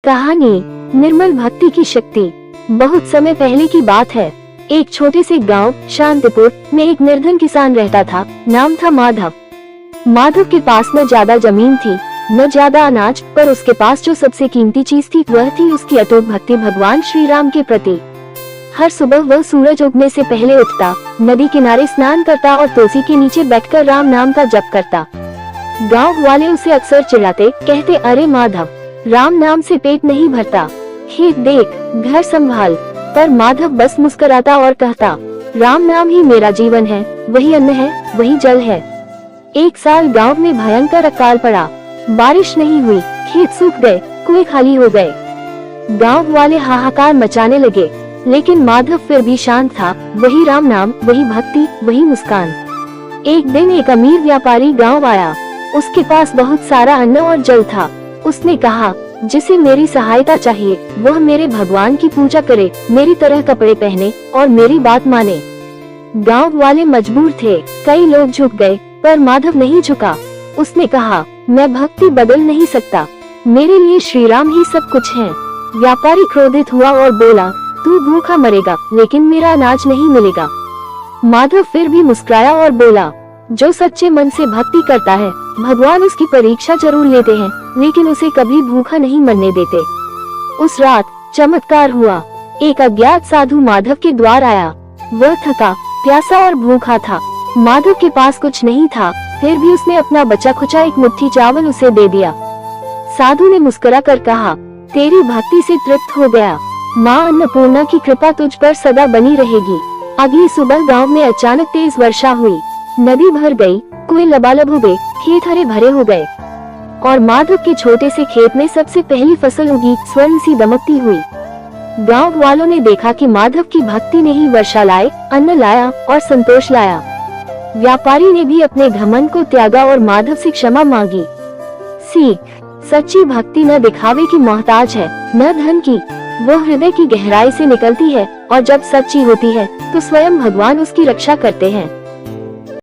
कहानी निर्मल भक्ति की शक्ति। बहुत समय पहले की बात है। एक छोटे से गांव शांतिपुर में एक निर्धन किसान रहता था। नाम था माधव। माधव के पास न ज्यादा जमीन थी न ज्यादा अनाज, पर उसके पास जो सबसे कीमती चीज थी वह थी उसकी अटूट भक्ति भगवान श्री राम के प्रति। हर सुबह वह सूरज उगने से पहले उठता, नदी किनारे स्नान करता और तुलसी के नीचे बैठकर राम नाम का जप करता। गांव वाले उसे अक्सर चिढ़ाते, कहते, अरे माधव, राम नाम से पेट नहीं भरता, खेत देख, घर संभाल। पर माधव बस मुस्कुराता और कहता, राम नाम ही मेरा जीवन है, वही अन्न है, वही जल है। एक साल गांव में भयंकर अकाल पड़ा। बारिश नहीं हुई, खेत सूख गए, कुएं खाली हो गए। गांव वाले हाहाकार मचाने लगे, लेकिन माधव फिर भी शांत था। वही राम नाम, वही भक्ति, वही मुस्कान। एक दिन एक अमीर व्यापारी गांव आया। उसके पास बहुत सारा अन्न और जल था। उसने कहा, जिसे मेरी सहायता चाहिए वह मेरे भगवान की पूजा करे, मेरी तरह कपड़े पहने और मेरी बात माने। गांव वाले मजबूर थे, कई लोग झुक गए, पर माधव नहीं झुका। उसने कहा, मैं भक्ति बदल नहीं सकता, मेरे लिए श्री राम ही सब कुछ है। व्यापारी क्रोधित हुआ और बोला, तू भूखा मरेगा, लेकिन मेरा अनाज नहीं मिलेगा। माधव फिर भी मुस्कुराया और बोला, जो सच्चे मन से भक्ति करता है भगवान उसकी परीक्षा जरूर लेते हैं, लेकिन उसे कभी भूखा नहीं मरने देते। उस रात चमत्कार हुआ। एक अज्ञात साधु माधव के द्वार आया। वह थका, प्यासा और भूखा था। माधव के पास कुछ नहीं था, फिर भी उसने अपना बचा खुचा एक मुट्ठी चावल उसे दे दिया। साधु ने मुस्कुरा कर कहा, तेरी भक्ति से तृप्त हो गया, माँ अन्नपूर्णा की कृपा तुझ पर सदा बनी रहेगी। अगली सुबह गांव में अचानक तेज वर्षा हुई। नदी भर गई, कुएं लबालब हो गए, खेत हरे भरे हो गए और माधव के छोटे से खेत में सबसे पहली फसल उगी, स्वर्ण सी दमकती हुई। गांव वालों ने देखा कि माधव की भक्ति ने ही वर्षा लाई, अन्न लाया और संतोष लाया। व्यापारी ने भी अपने घमंड को त्यागा और माधव से क्षमा मांगी। सीख, सच्ची भक्ति न दिखावे की मोहताज है, न धन की। वह हृदय की गहराई से निकलती है और जब सच्ची होती है तो स्वयं भगवान उसकी रक्षा करते हैं।